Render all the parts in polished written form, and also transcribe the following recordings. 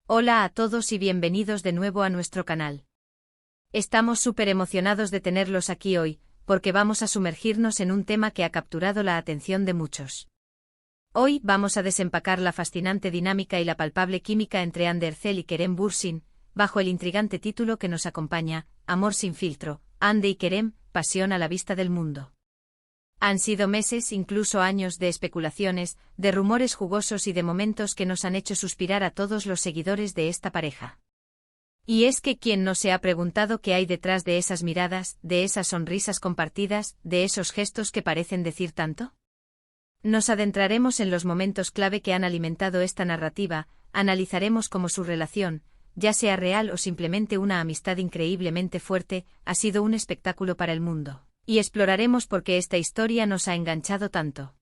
Hola a todos y bienvenidos de nuevo a nuestro canal. Estamos súper emocionados de tenerlos aquí hoy, porque vamos a sumergirnos en un tema que ha capturado la atención de muchos. Hoy vamos a desempacar la fascinante dinámica y la palpable química entre Hande Erçel y Kerem Bürsin, bajo el intrigante título que nos acompaña, Amor sin filtro, Hande y Kerem, pasión a la vista del mundo. Han sido meses, incluso años de especulaciones, de rumores jugosos y de momentos que nos han hecho suspirar a todos los seguidores de esta pareja. Y es que ¿quién no se ha preguntado qué hay detrás de esas miradas, de esas sonrisas compartidas, de esos gestos que parecen decir tanto? Nos adentraremos en los momentos clave que han alimentado esta narrativa, analizaremos cómo su relación, ya sea real o simplemente una amistad increíblemente fuerte, ha sido un espectáculo para el mundo. Y exploraremos por qué esta historia nos ha enganchado tanto.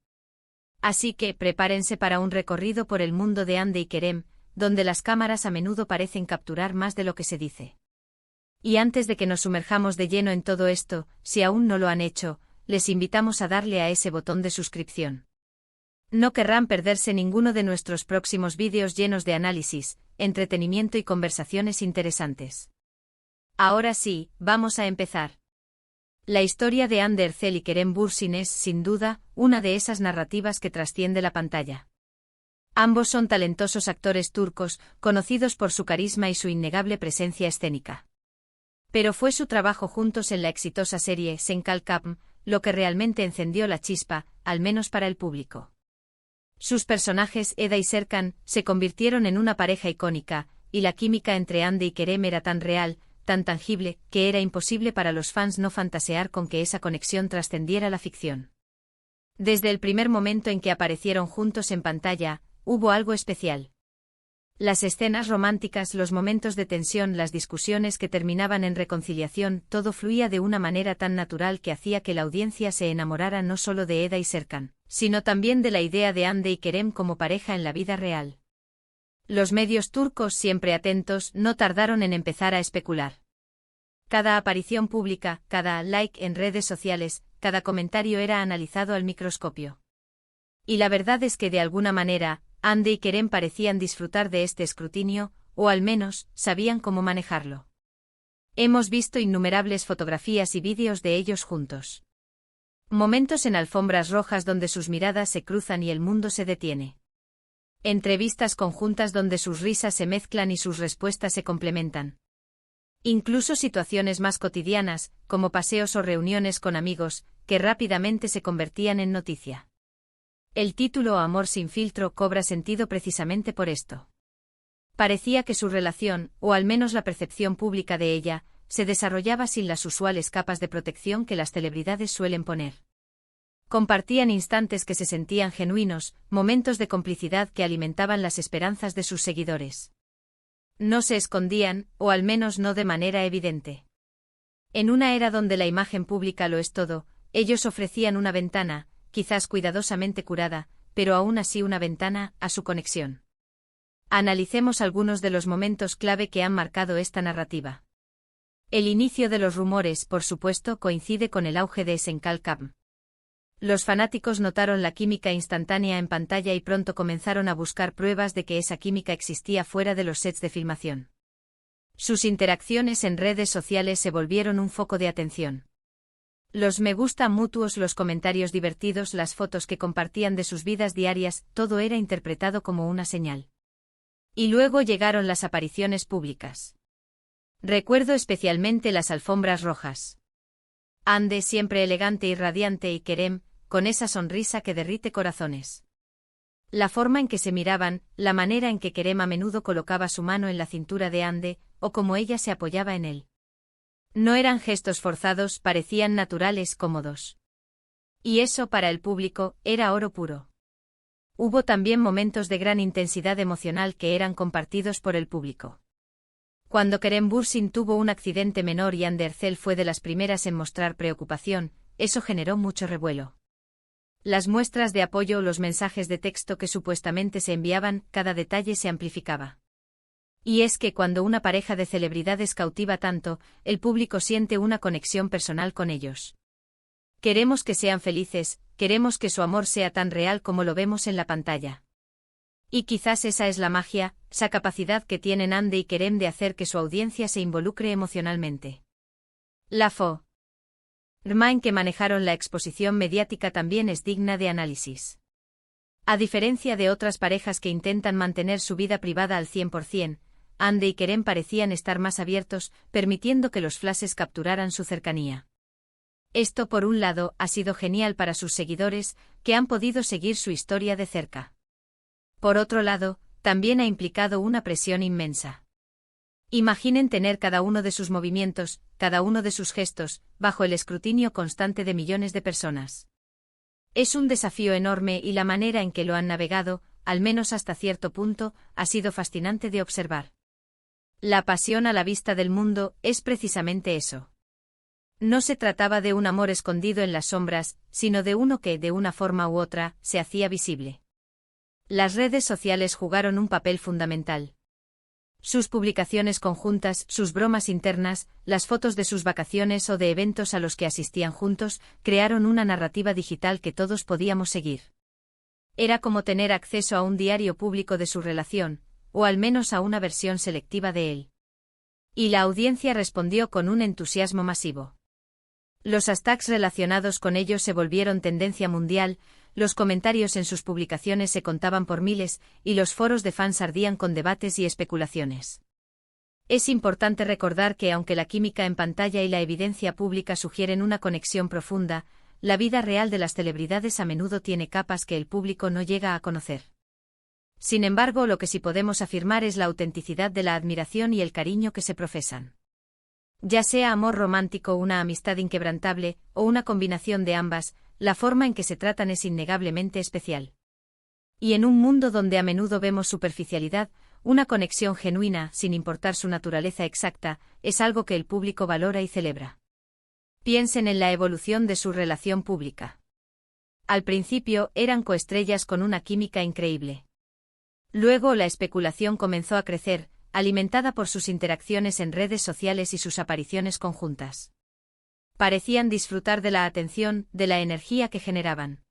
Así que prepárense para un recorrido por el mundo de Hande y Kerem, donde las cámaras a menudo parecen capturar más de lo que se dice. Y antes de que nos sumerjamos de lleno en todo esto, si aún no lo han hecho, les invitamos a darle a ese botón de suscripción. No querrán perderse ninguno de nuestros próximos vídeos llenos de análisis, entretenimiento y conversaciones interesantes. Ahora sí, vamos a empezar. La historia de Hande Erçel y Kerem Bürsin es, sin duda, una de esas narrativas que trasciende la pantalla. Ambos son talentosos actores turcos, conocidos por su carisma y su innegable presencia escénica. Pero fue su trabajo juntos en la exitosa serie Sen Kalkapm lo que realmente encendió la chispa, al menos para el público. Sus personajes, Eda y Serkan, se convirtieron en una pareja icónica, y la química entre Hande y Kerem era tan real, tan tangible, que era imposible para los fans no fantasear con que esa conexión trascendiera la ficción. Desde el primer momento en que aparecieron juntos en pantalla, hubo algo especial. Las escenas románticas, los momentos de tensión, las discusiones que terminaban en reconciliación, todo fluía de una manera tan natural que hacía que la audiencia se enamorara no solo de Eda y Serkan, sino también de la idea de Hande y Kerem como pareja en la vida real. Los medios turcos, siempre atentos, no tardaron en empezar a especular. Cada aparición pública, cada like en redes sociales, cada comentario era analizado al microscopio. Y la verdad es que de alguna manera, Hande y Kerem parecían disfrutar de este escrutinio, o al menos, sabían cómo manejarlo. Hemos visto innumerables fotografías y vídeos de ellos juntos. Momentos en alfombras rojas donde sus miradas se cruzan y el mundo se detiene. Entrevistas conjuntas donde sus risas se mezclan y sus respuestas se complementan. Incluso situaciones más cotidianas, como paseos o reuniones con amigos, que rápidamente se convertían en noticia. El título Amor sin filtro cobra sentido precisamente por esto. Parecía que su relación, o al menos la percepción pública de ella, se desarrollaba sin las usuales capas de protección que las celebridades suelen poner. Compartían instantes que se sentían genuinos, momentos de complicidad que alimentaban las esperanzas de sus seguidores. No se escondían, o al menos no de manera evidente. En una era donde la imagen pública lo es todo, ellos ofrecían una ventana, quizás cuidadosamente curada, pero aún así una ventana, a su conexión. Analicemos algunos de los momentos clave que han marcado esta narrativa. El inicio de los rumores, por supuesto, coincide con el auge de Sen Kalkapm. Los fanáticos notaron la química instantánea en pantalla y pronto comenzaron a buscar pruebas de que esa química existía fuera de los sets de filmación. Sus interacciones en redes sociales se volvieron un foco de atención. Los me gusta mutuos, los comentarios divertidos, las fotos que compartían de sus vidas diarias, todo era interpretado como una señal. Y luego llegaron las apariciones públicas. Recuerdo especialmente las alfombras rojas. Hande siempre elegante y radiante y Kerem, con esa sonrisa que derrite corazones. La forma en que se miraban, la manera en que Kerem a menudo colocaba su mano en la cintura de Hande, o como ella se apoyaba en él. No eran gestos forzados, parecían naturales, cómodos. Y eso para el público, era oro puro. Hubo también momentos de gran intensidad emocional que eran compartidos por el público. Cuando Kerem Bürsin tuvo un accidente menor y Hande Erçel fue de las primeras en mostrar preocupación, eso generó mucho revuelo. Las muestras de apoyo, los mensajes de texto que supuestamente se enviaban, cada detalle se amplificaba. Y es que cuando una pareja de celebridades cautiva tanto, el público siente una conexión personal con ellos. Queremos que sean felices, queremos que su amor sea tan real como lo vemos en la pantalla. Y quizás esa es la magia, esa capacidad que tienen Ande y Kerem de hacer que su audiencia se involucre emocionalmente. La forma en que manejaron la exposición mediática también es digna de análisis. A diferencia de otras parejas que intentan mantener su vida privada al 100%, Ande y Kerem parecían estar más abiertos, permitiendo que los flashes capturaran su cercanía. Esto, por un lado, ha sido genial para sus seguidores, que han podido seguir su historia de cerca. Por otro lado, también ha implicado una presión inmensa. Imaginen tener cada uno de sus movimientos, cada uno de sus gestos, bajo el escrutinio constante de millones de personas. Es un desafío enorme y la manera en que lo han navegado, al menos hasta cierto punto, ha sido fascinante de observar. La pasión a la vista del mundo es precisamente eso. No se trataba de un amor escondido en las sombras, sino de uno que, de una forma u otra, se hacía visible. Las redes sociales jugaron un papel fundamental. Sus publicaciones conjuntas, sus bromas internas, las fotos de sus vacaciones o de eventos a los que asistían juntos, crearon una narrativa digital que todos podíamos seguir. Era como tener acceso a un diario público de su relación, o al menos a una versión selectiva de él. Y la audiencia respondió con un entusiasmo masivo. Los hashtags relacionados con ellos se volvieron tendencia mundial, los comentarios en sus publicaciones se contaban por miles, y los foros de fans ardían con debates y especulaciones. Es importante recordar que aunque la química en pantalla y la evidencia pública sugieren una conexión profunda, la vida real de las celebridades a menudo tiene capas que el público no llega a conocer. Sin embargo, lo que sí podemos afirmar es la autenticidad de la admiración y el cariño que se profesan. Ya sea amor romántico, una amistad inquebrantable, o una combinación de ambas, la forma en que se tratan es innegablemente especial. Y en un mundo donde a menudo vemos superficialidad, una conexión genuina, sin importar su naturaleza exacta, es algo que el público valora y celebra. Piensen en la evolución de su relación pública. Al principio, eran coestrellas con una química increíble. Luego la especulación comenzó a crecer, alimentada por sus interacciones en redes sociales y sus apariciones conjuntas. Parecían disfrutar de la atención, de la energía que generaban.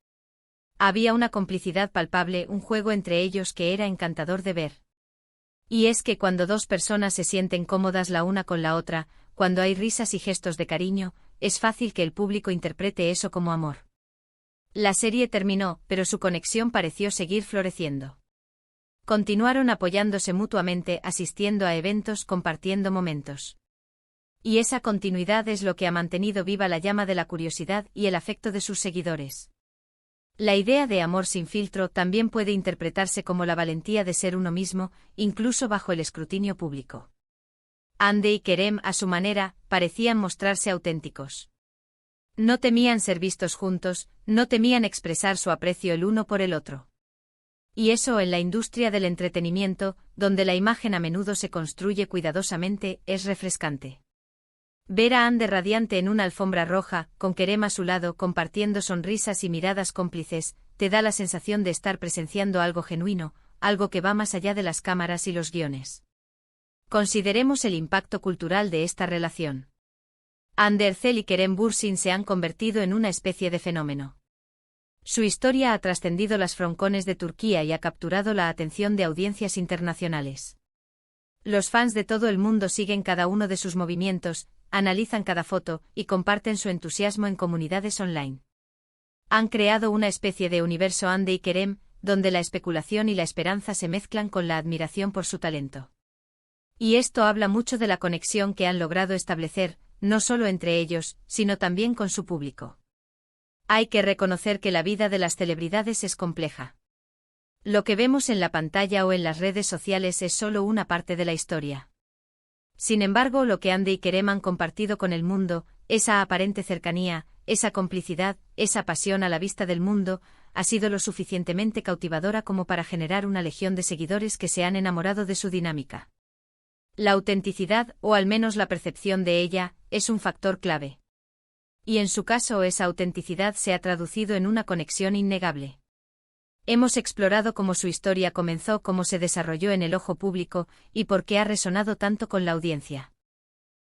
Había una complicidad palpable, un juego entre ellos que era encantador de ver. Y es que cuando dos personas se sienten cómodas la una con la otra, cuando hay risas y gestos de cariño, es fácil que el público interprete eso como amor. La serie terminó, pero su conexión pareció seguir floreciendo. Continuaron apoyándose mutuamente, asistiendo a eventos, compartiendo momentos. Y esa continuidad es lo que ha mantenido viva la llama de la curiosidad y el afecto de sus seguidores. La idea de amor sin filtro también puede interpretarse como la valentía de ser uno mismo, incluso bajo el escrutinio público. Ande y Kerem, a su manera, parecían mostrarse auténticos. No temían ser vistos juntos, no temían expresar su aprecio el uno por el otro. Y eso en la industria del entretenimiento, donde la imagen a menudo se construye cuidadosamente, es refrescante. Ver a Ande radiante en una alfombra roja, con Kerem a su lado compartiendo sonrisas y miradas cómplices, te da la sensación de estar presenciando algo genuino, algo que va más allá de las cámaras y los guiones. Consideremos el impacto cultural de esta relación. Hande Erçel y Kerem Bürsin se han convertido en una especie de fenómeno. Su historia ha trascendido las froncones de Turquía y ha capturado la atención de audiencias internacionales. Los fans de todo el mundo siguen cada uno de sus movimientos, analizan cada foto y comparten su entusiasmo en comunidades online. Han creado una especie de universo Hande y Kerem, donde la especulación y la esperanza se mezclan con la admiración por su talento. Y esto habla mucho de la conexión que han logrado establecer, no solo entre ellos, sino también con su público. Hay que reconocer que la vida de las celebridades es compleja. Lo que vemos en la pantalla o en las redes sociales es solo una parte de la historia. Sin embargo, lo que Hande y Kerem han compartido con el mundo, esa aparente cercanía, esa complicidad, esa pasión a la vista del mundo, ha sido lo suficientemente cautivadora como para generar una legión de seguidores que se han enamorado de su dinámica. La autenticidad, o al menos la percepción de ella, es un factor clave. Y en su caso esa autenticidad se ha traducido en una conexión innegable. Hemos explorado cómo su historia comenzó, cómo se desarrolló en el ojo público, y por qué ha resonado tanto con la audiencia.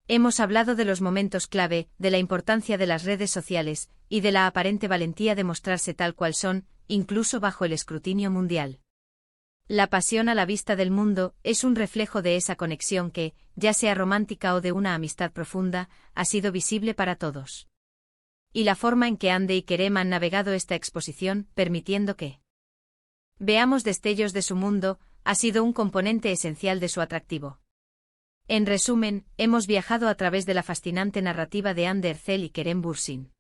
Hemos hablado de los momentos clave, de la importancia de las redes sociales, y de la aparente valentía de mostrarse tal cual son, incluso bajo el escrutinio mundial. La pasión a la vista del mundo es un reflejo de esa conexión que, ya sea romántica o de una amistad profunda, ha sido visible para todos. Y la forma en que Ande y Kerem han navegado esta exposición, permitiendo que veamos destellos de su mundo, ha sido un componente esencial de su atractivo. En resumen, hemos viajado a través de la fascinante narrativa de Hande Erçel y Kerem Bürsin.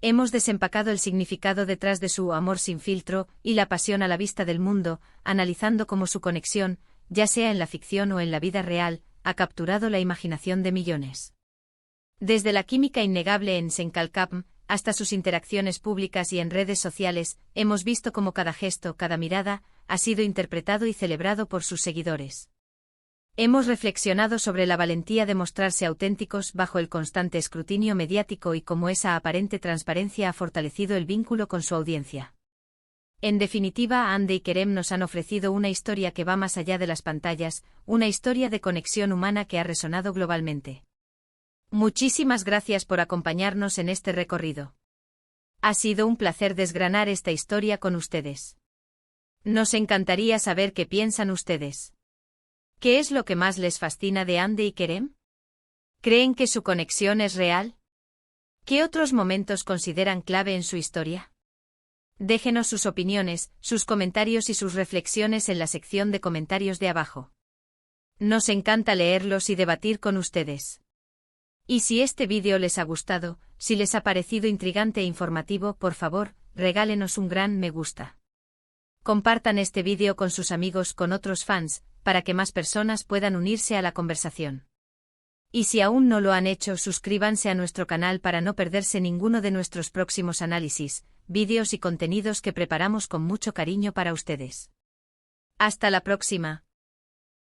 Hemos desempacado el significado detrás de su amor sin filtro y la pasión a la vista del mundo, analizando cómo su conexión, ya sea en la ficción o en la vida real, ha capturado la imaginación de millones. Desde la química innegable en Senkalkapm, hasta sus interacciones públicas y en redes sociales, hemos visto cómo cada gesto, cada mirada, ha sido interpretado y celebrado por sus seguidores. Hemos reflexionado sobre la valentía de mostrarse auténticos bajo el constante escrutinio mediático y cómo esa aparente transparencia ha fortalecido el vínculo con su audiencia. En definitiva, Hande y Kerem nos han ofrecido una historia que va más allá de las pantallas, una historia de conexión humana que ha resonado globalmente. Muchísimas gracias por acompañarnos en este recorrido. Ha sido un placer desgranar esta historia con ustedes. Nos encantaría saber qué piensan ustedes. ¿Qué es lo que más les fascina de Hande y Kerem? ¿Creen que su conexión es real? ¿Qué otros momentos consideran clave en su historia? Déjenos sus opiniones, sus comentarios y sus reflexiones en la sección de comentarios de abajo. Nos encanta leerlos y debatir con ustedes. Y si este vídeo les ha gustado, si les ha parecido intrigante e informativo, por favor, regálenos un gran me gusta. Compartan este vídeo con sus amigos, con otros fans, para que más personas puedan unirse a la conversación. Y si aún no lo han hecho, suscríbanse a nuestro canal para no perderse ninguno de nuestros próximos análisis, vídeos y contenidos que preparamos con mucho cariño para ustedes. Hasta la próxima.